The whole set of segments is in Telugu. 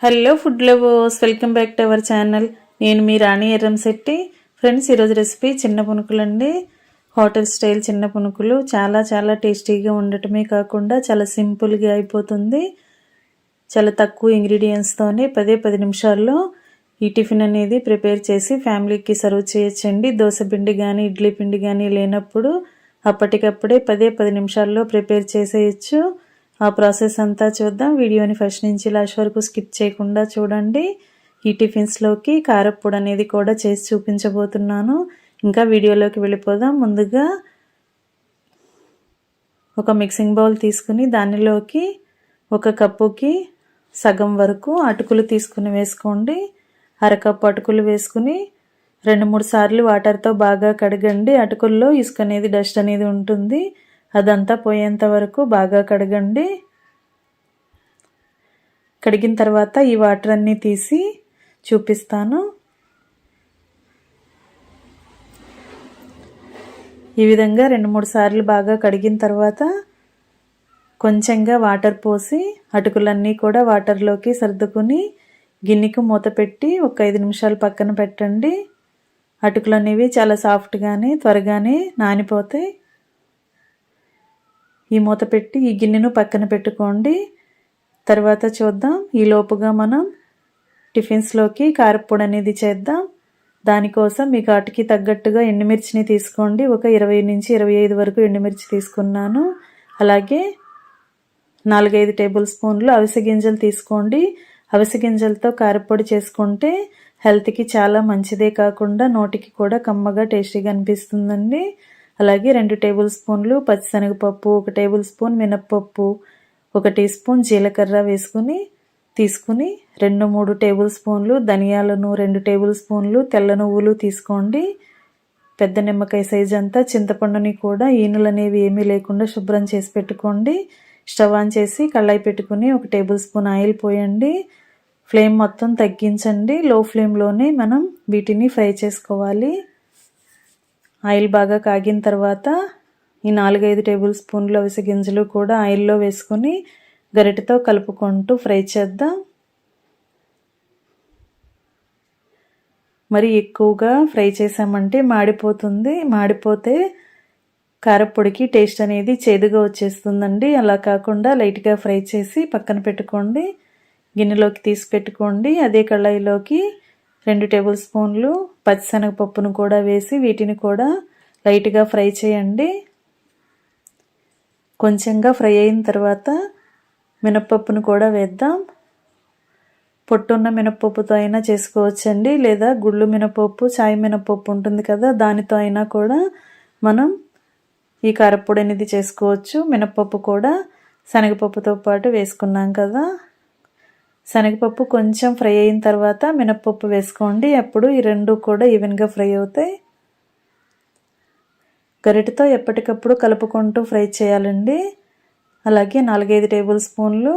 Hello food lovers, welcome back to our channel. నేను మీ రాణి ఎర్రంశెట్టి. ఫ్రెండ్స్, ఈరోజు రెసిపీ చిన్న పునుకులు అండి. హోటల్ స్టైల్ చిన్న పునుకులు చాలా చాలా టేస్టీగా ఉండటమే కాకుండా చాలా సింపుల్గా అయిపోతుంది. చాలా తక్కువ ఇంగ్రీడియంట్స్తోనే 10 నిమిషాల్లో ఈ టిఫిన్ అనేది ప్రిపేర్ చేసి ఫ్యామిలీకి సర్వ్ చేయొచ్చండి. దోశ పిండి కానీ ఇడ్లీ పిండి కానీ లేనప్పుడు అప్పటికప్పుడే 10 నిమిషాల్లో ప్రిపేర్ చేసేయచ్చు. ఆ ప్రాసెస్ అంతా చూద్దాం. వీడియోని ఫస్ట్ నుంచి లాస్ట్ వరకు స్కిప్ చేయకుండా చూడండి. ఈ టిఫిన్స్లోకి కారప్పొడి అనేది కూడా చేసి చూపించబోతున్నాను. ఇంకా వీడియోలోకి వెళ్ళిపోదాం. ముందుగా ఒక మిక్సింగ్ బౌల్ తీసుకుని దానిలోకి ఒక కప్పుకి సగం వరకు అటుకులు తీసుకుని వేసుకోండి. అరకప్పు అటుకులు వేసుకుని 2-3 సార్లు వాటర్తో బాగా కడగండి. అటుకుల్లో ఇసుక అనేది డస్ట్ అనేది ఉంటుంది, అదంతా పోయేంత వరకు బాగా కడగండి. కడిగిన తర్వాత ఈ వాటర్ అన్నీ తీసి చూపిస్తాను. ఈ విధంగా 2-3 సార్లు బాగా కడిగిన తర్వాత కొంచెంగా వాటర్ పోసి అటుకులన్నీ కూడా వాటర్లోకి సర్దుకుని గిన్నెకు మూత పెట్టి ఒక 5 నిమిషాలు పక్కన పెట్టండి. అటుకులు అనేవి చాలా సాఫ్ట్గానే త్వరగానే నానిపోతాయి. ఈ మూత పెట్టి ఈ గిన్నెను పక్కన పెట్టుకోండి. తర్వాత చూద్దాం. ఈ లోపుగా మనం టిఫిన్స్లోకి కారప్పొడి అనేది చేద్దాం. దానికోసం మీ ఘాటుకి తగ్గట్టుగా ఎండుమిర్చిని తీసుకోండి. ఒక 20 నుంచి 25 వరకు ఎండుమిర్చి తీసుకున్నాను. అలాగే 4-5 టేబుల్ స్పూన్లు అవిసె గింజలు తీసుకోండి. అవిసె గింజలతో కారప్పొడి చేసుకుంటే హెల్త్కి చాలా మంచిదే కాకుండా నోటికి కూడా కమ్మగా టేస్టీగా అనిపిస్తుందండి. అలాగే 2 టేబుల్ స్పూన్లు పచ్చిశనగపప్పు, 1 టేబుల్ స్పూన్ మినప్పప్పు, 1 టీ స్పూన్ జీలకర్ర వేసుకుని తీసుకుని 2-3 టేబుల్ స్పూన్లు ధనియాలను, 2 టేబుల్ స్పూన్లు తెల్ల నువ్వులు తీసుకోండి. పెద్ద నిమ్మకాయ సైజ్ అంతా చింతపండుని కూడా ఈనులు అనేవి ఏమీ లేకుండా శుభ్రం చేసి పెట్టుకోండి. స్టవ్ ఆన్ చేసి కళాయి పెట్టుకుని 1 టేబుల్ స్పూన్ ఆయిల్ పోయండి. ఫ్లేమ్ మొత్తం తగ్గించండి. లో ఫ్లేమ్లోనే మనం వీటిని ఫ్రై చేసుకోవాలి. ఆయిల్ బాగా కాగిన తర్వాత ఈ 4-5 టేబుల్ స్పూన్లు అవిసె గింజలు కూడా ఆయిల్లో వేసుకొని గరిటెతో కలుపుకుంటూ ఫ్రై చేద్దాం. మరి ఎక్కువగా ఫ్రై చేసామంటే మాడిపోతుంది. మాడిపోతే కారప్పొడికి టేస్ట్ అనేది చేదుగా వచ్చేస్తుందండి. అలా కాకుండా లైట్గా ఫ్రై చేసి పక్కన పెట్టుకోండి. గిన్నెలోకి తీసి పెట్టుకోండి. అదే కళాయిలోకి 2 టేబుల్ స్పూన్లు పచ్చిశనగపప్పును కూడా వేసి వీటిని కూడా లైట్గా ఫ్రై చేయండి. కొంచెంగా ఫ్రై అయిన తర్వాత మినప్పప్పును కూడా వేద్దాం. పొట్టున్న మినప్పప్పుతో అయినా చేసుకోవచ్చండి, లేదా గుళ్ళు మినపప్పు, చాయ్ మినపప్పు ఉంటుంది కదా, దానితో అయినా కూడా మనం ఈ కారప్పొడి అనేది చేసుకోవచ్చు. మినప్పప్పు కూడా శనగపప్పుతో పాటు వేసుకున్నాం కదా. శనగపప్పు కొంచెం ఫ్రై అయిన తర్వాత మినప్పప్పు వేసుకోండి. అప్పుడు ఈ రెండు కూడా ఈవెన్గా ఫ్రై అవుతాయి. గరిటెతో ఎప్పటికప్పుడు కలుపుకుంటూ ఫ్రై చేయాలండి. అలాగే 4-5 టేబుల్ స్పూన్లు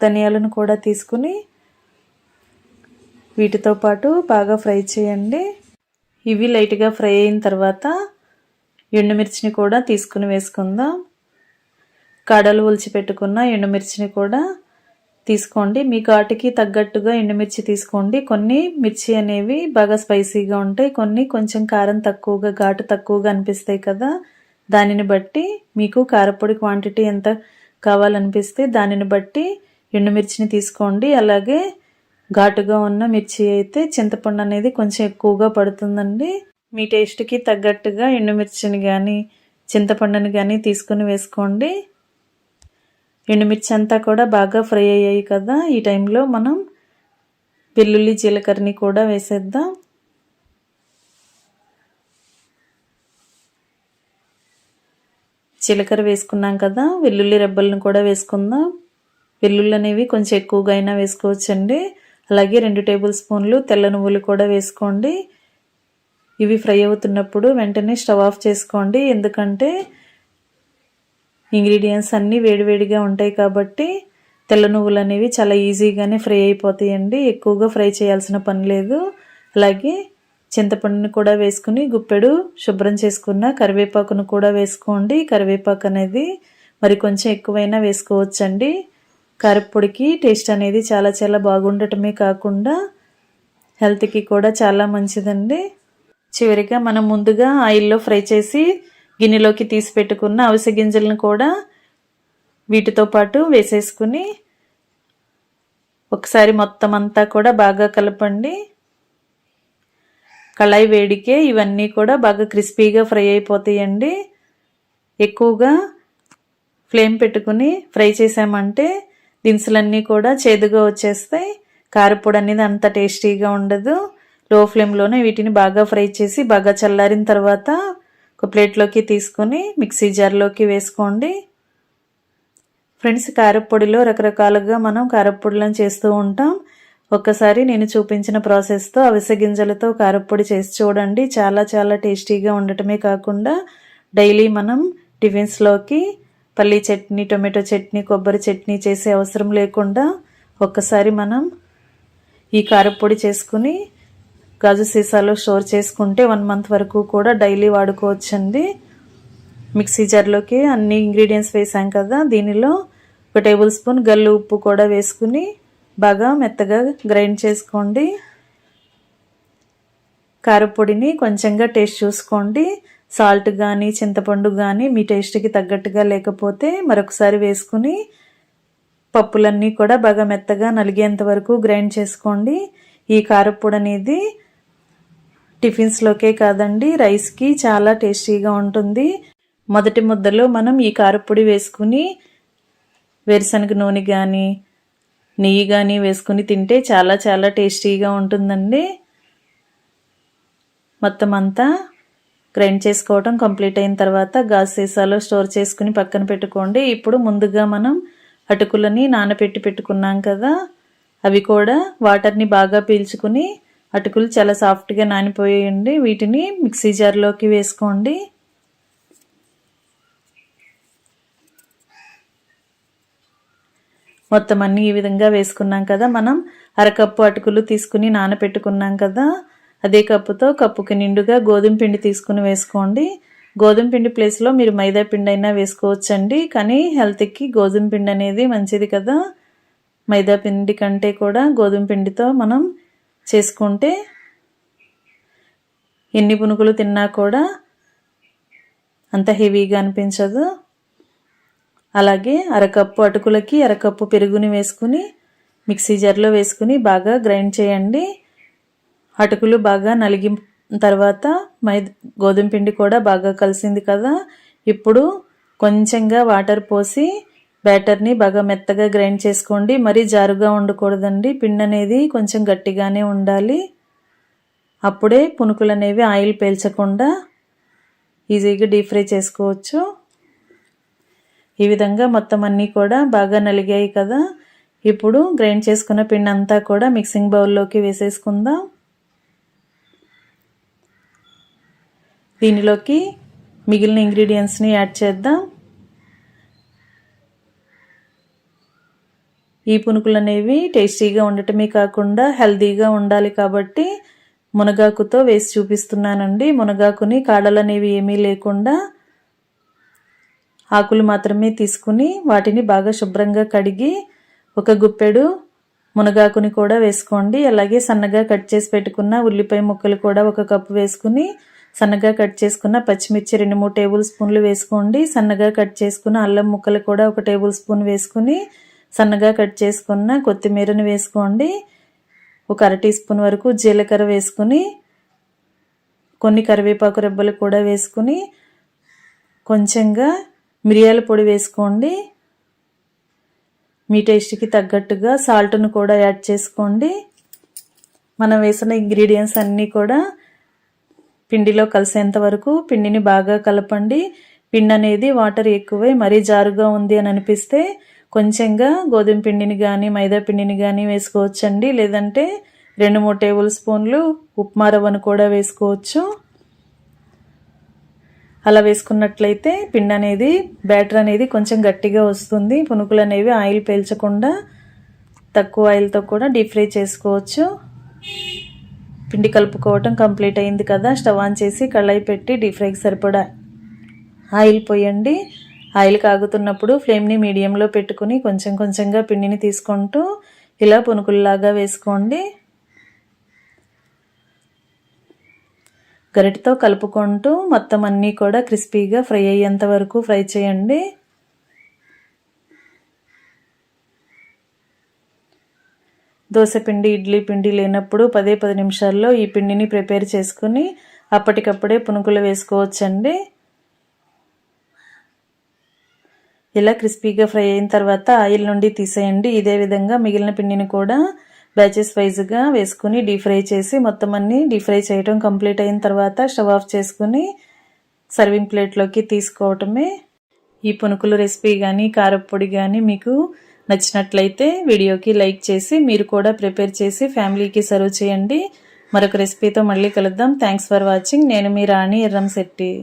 ధనియాలను కూడా తీసుకుని వీటితో పాటు బాగా ఫ్రై చేయండి. ఇవి లైట్గా ఫ్రై అయిన తర్వాత ఎండుమిర్చిని కూడా తీసుకుని వేసుకుందాం. కాడలు ఒలిచి పెట్టుకున్న ఎండుమిర్చిని కూడా తీసుకోండి. మీ ఘాటుకి తగ్గట్టుగా ఎండుమిర్చి తీసుకోండి. కొన్ని మిర్చి అనేవి బాగా స్పైసీగా ఉంటాయి, కొన్ని కొంచెం కారం తక్కువగా, ఘాటు తక్కువగా అనిపిస్తాయి కదా. దానిని బట్టి మీకు కారపొడి క్వాంటిటీ ఎంత కావాలనిపిస్తే దానిని బట్టి ఎండుమిర్చిని తీసుకోండి. అలాగే ఘాటుగా ఉన్న మిర్చి అయితే చింతపండు అనేది కొంచెం ఎక్కువగా పడుతుందండి. మీ టేస్ట్కి తగ్గట్టుగా ఎండుమిర్చిని కానీ చింతపండుని కానీ తీసుకుని వేసుకోండి. ఎండుమిర్చి అంతా కూడా బాగా ఫ్రై అయ్యాయి కదా. ఈ టైంలో మనం వెల్లుల్లి జీలకర్రని కూడా వేసేద్దాం. జీలకర్ర వేసుకున్నాం కదా, వెల్లుల్లి రెబ్బలను కూడా వేసుకుందాం. వెల్లుల్లి అనేవి కొంచెం ఎక్కువగా అయినా వేసుకోవచ్చండి. అలాగే 2 టేబుల్ స్పూన్లు తెల్ల నువ్వులు కూడా వేసుకోండి. ఇవి ఫ్రై అవుతున్నప్పుడు వెంటనే స్టవ్ ఆఫ్ చేసుకోండి. ఎందుకంటే ఇంగ్రీడియంట్స్ అన్నీ వేడివేడిగా ఉంటాయి కాబట్టి తెల్ల నువ్వులు అనేవి చాలా ఈజీగానే ఫ్రై అయిపోతాయండి. ఎక్కువగా ఫ్రై చేయాల్సిన పని లేదు. అలాగే చింతపండుని కూడా వేసుకుని గుప్పెడు శుభ్రం చేసుకున్న కరివేపాకును కూడా వేసుకోండి. కరివేపాకు అనేది మరి కొంచెం ఎక్కువైనా వేసుకోవచ్చండి. కారప్పొడికి టేస్ట్ అనేది చాలా చాలా బాగుండటమే కాకుండా హెల్త్కి కూడా చాలా మంచిదండి. చివరిగా మనం ముందుగా ఆయిల్లో ఫ్రై చేసి గిన్నెలోకి తీసి పెట్టుకున్న అవిసె గింజలను కూడా వీటితో పాటు వేసేసుకుని ఒకసారి మొత్తం అంతా కూడా బాగా కలపండి. కళాయి వేడికే ఇవన్నీ కూడా బాగా క్రిస్పీగా ఫ్రై అయిపోతాయండి. ఎక్కువగా ఫ్లేమ్ పెట్టుకుని ఫ్రై చేసామంటే దినుసులన్నీ కూడా చేదుగా వచ్చేస్తాయి. కారపొడి అనేది అంత టేస్టీగా ఉండదు. లో ఫ్లేమ్లోనే వీటిని బాగా ఫ్రై చేసి బాగా చల్లారిన తర్వాత ఒక ప్లేట్లోకి తీసుకొని మిక్సీ జార్లోకి వేసుకోండి. ఫ్రెండ్స్, కారపొడిలో రకరకాలుగా మనం కారపొడులను చేస్తూ ఉంటాం. ఒక్కసారి నేను చూపించిన ప్రాసెస్తో అవిసె గింజలతో కారపొడి చేసి చూడండి. చాలా చాలా టేస్టీగా ఉండటమే కాకుండా డైలీ మనం టిఫిన్స్లోకి పల్లీ చట్నీ, టొమాటో చట్నీ, కొబ్బరి చట్నీ చేసే అవసరం లేకుండా ఒక్కసారి మనం ఈ కారపొడి చేసుకుని గాజు సీసాలో స్టోర్ చేసుకుంటే 1 మంత్ వరకు కూడా డైలీ వాడుకోవచ్చండి. మిక్సీ జార్లోకి అన్ని ఇంగ్రీడియంట్స్ వేసాం కదా, దీనిలో 1 టేబుల్ స్పూన్ గల్లు ఉప్పు కూడా వేసుకుని బాగా మెత్తగా గ్రైండ్ చేసుకోండి. కారపొడిని కొంచెంగా టేస్ట్ చూసుకోండి. సాల్ట్ కానీ చింతపండు కానీ మీ టేస్ట్కి తగ్గట్టుగా లేకపోతే మరొకసారి వేసుకుని పప్పులన్నీ కూడా బాగా మెత్తగా నలిగేంత వరకు గ్రైండ్ చేసుకోండి. ఈ కారపొడి అనేది టిఫిన్స్లోకే కాదండి, రైస్కి చాలా టేస్టీగా ఉంటుంది. మొదటి ముద్దలో మనం ఈ కారపొడి వేసుకుని వేరుశనగ నూనె కానీ నెయ్యి కానీ వేసుకుని తింటే చాలా చాలా టేస్టీగా ఉంటుందండి. మొత్తం అంతా గ్రైండ్ చేసుకోవడం కంప్లీట్ అయిన తర్వాత గాజు సీసాలో స్టోర్ చేసుకుని పక్కన పెట్టుకోండి. ఇప్పుడు ముందుగా మనం అటుకులని నానబెట్టి పెట్టుకున్నాం కదా, అవి కూడా వాటర్ని బాగా పీల్చుకుని అటుకులు చాలా సాఫ్ట్గా నానిపోయాయండి. వీటిని మిక్సీ జార్లోకి వేసుకోండి. మొత్తం అన్నీ ఈ విధంగా వేసుకున్నాం కదా, మనం అరకప్పు అటుకులు తీసుకుని నానబెట్టుకున్నాం కదా, అదే కప్పుతో కప్పుకి నిండుగా గోధుమ పిండి తీసుకుని వేసుకోండి. గోధుమ పిండి ప్లేస్లో మీరు మైదా పిండి అయినా వేసుకోవచ్చండి, కానీ హెల్త్కి గోధుమ పిండి అనేది మంచిది కదా. మైదా పిండి కంటే కూడా గోధుమ పిండితో మనం చేసుకుంటే ఎన్ని పునుకులు తిన్నా కూడా అంత హెవీగా అనిపించదు. అలాగే అరకప్పు అటుకులకి అరకప్పు పెరుగుని వేసుకుని మిక్సీ జార్లో వేసుకుని బాగా గ్రైండ్ చేయండి. అటుకులు బాగా నలిగిన తర్వాత గోధుమ పిండి కూడా బాగా కలిసింది కదా, ఇప్పుడు కొంచెంగా వాటర్ పోసి బ్యాటర్ని బాగా మెత్తగా గ్రైండ్ చేసుకోండి. మరీ జారుగా ఉండకూడదండి, పిండి అనేది కొంచెం గట్టిగానే ఉండాలి. అప్పుడే పునుకులు అనేవి ఆయిల్ పీల్చకుండా ఈజీగా డీప్ ఫ్రై చేసుకోవచ్చు. ఈ విధంగా మొత్తం అన్నీ కూడా బాగా నలిగాయి కదా, ఇప్పుడు గ్రైండ్ చేసుకున్న పిండి అంతా కూడా మిక్సింగ్ బౌల్లోకి వేసేసుకుందాం. దీనిలోకి మిగిలిన ఇంగ్రీడియంట్స్ని యాడ్ చేద్దాం. ఈ పునుకులు అనేవి టేస్టీగా ఉండటమే కాకుండా హెల్తీగా ఉండాలి కాబట్టి మునగాకుతో వేసి చూపిస్తున్నానండి. మునగాకుని కాడలు అనేవి ఏమీ లేకుండా ఆకులు మాత్రమే తీసుకుని వాటిని బాగా శుభ్రంగా కడిగి ఒక గుప్పెడు మునగాకుని కూడా వేసుకోండి. అలాగే సన్నగా కట్ చేసి పెట్టుకున్న ఉల్లిపాయ ముక్కలు కూడా 1 కప్పు వేసుకుని సన్నగా కట్ చేసుకున్న పచ్చిమిర్చి 2-3 టేబుల్ స్పూన్లు వేసుకోండి. సన్నగా కట్ చేసుకున్న అల్లం ముక్కలు కూడా 1 టేబుల్ స్పూన్ వేసుకుని సన్నగా కట్ చేసుకున్న కొత్తిమీరని వేసుకోండి. 1 అర టీ స్పూన్ వరకు జీలకర్ర వేసుకుని కొన్ని కరివేపాకు రెబ్బలు కూడా వేసుకుని కొంచెంగా మిరియాల పొడి వేసుకోండి. మీ టేస్ట్కి తగ్గట్టుగా సాల్ట్ను కూడా యాడ్ చేసుకోండి. మనం వేసిన ఇంగ్రీడియంట్స్ అన్నీ కూడా పిండిలో కలిసేంత వరకు పిండిని బాగా కలపండి. పిండి అనేది వాటర్ ఎక్కువై మరీ జారుగా ఉంది అని అనిపిస్తే కొంచెంగా గోధుమ పిండిని కానీ మైదా పిండిని కానీ వేసుకోవచ్చండి. లేదంటే 2-3 టేబుల్ స్పూన్లు ఉప్మా రవ్వను కూడా వేసుకోవచ్చు. అలా వేసుకున్నట్లయితే పిండి అనేది బ్యాటర్ అనేది కొంచెం గట్టిగా వస్తుంది. పునుకులు అనేవి ఆయిల్ పీల్చకుండా తక్కువ ఆయిల్తో కూడా డీప్ ఫ్రై చేసుకోవచ్చు. పిండి కలుపుకోవటం కంప్లీట్ అయింది కదా, స్టవ్ ఆన్ చేసి కళాయి పెట్టి డీప్ ఫ్రైకి సరిపడా ఆయిల్ పోయండి. ఆయిల్ కాగుతున్నప్పుడు ఫ్లేమ్ని మీడియంలో పెట్టుకుని కొంచెం కొంచెంగా పిండిని తీసుకుంటూ ఇలా పునుకుల్లాగా వేసుకోండి. గరిటతో కలుపుకుంటూ మొత్తం అన్నీ కూడా క్రిస్పీగా ఫ్రై అయ్యేంత వరకు ఫ్రై చేయండి. దోసపిండి, ఇడ్లీ పిండి లేనప్పుడు 10 నిమిషాల్లో ఈ పిండిని ప్రిపేర్ చేసుకుని అప్పటికప్పుడే పునుకులు వేసుకోవచ్చండి. ఇలా క్రిస్పీగా ఫ్రై అయిన తర్వాత ఆయిల్ నుండి తీసేయండి. ఇదే విధంగా మిగిలిన పిండిని కూడా బ్యాచెస్ వైజ్గా వేసుకుని డీప్ ఫ్రై చేసి మొత్తం అన్ని డీప్ ఫ్రై చేయడం కంప్లీట్ అయిన తర్వాత స్టవ్ ఆఫ్ చేసుకుని సర్వింగ్ ప్లేట్లోకి తీసుకోవటమే. ఈ పునుకులు రెసిపీ కానీ కారప్పొడి కానీ మీకు నచ్చినట్లయితే వీడియోకి లైక్ చేసి మీరు కూడా ప్రిపేర్ చేసి ఫ్యామిలీకి సర్వ్ చేయండి. మరొక రెసిపీతో మళ్ళీ కలుద్దాం. Thanks for watching. నేను మీ రాణి ఎర్రంశెట్టి.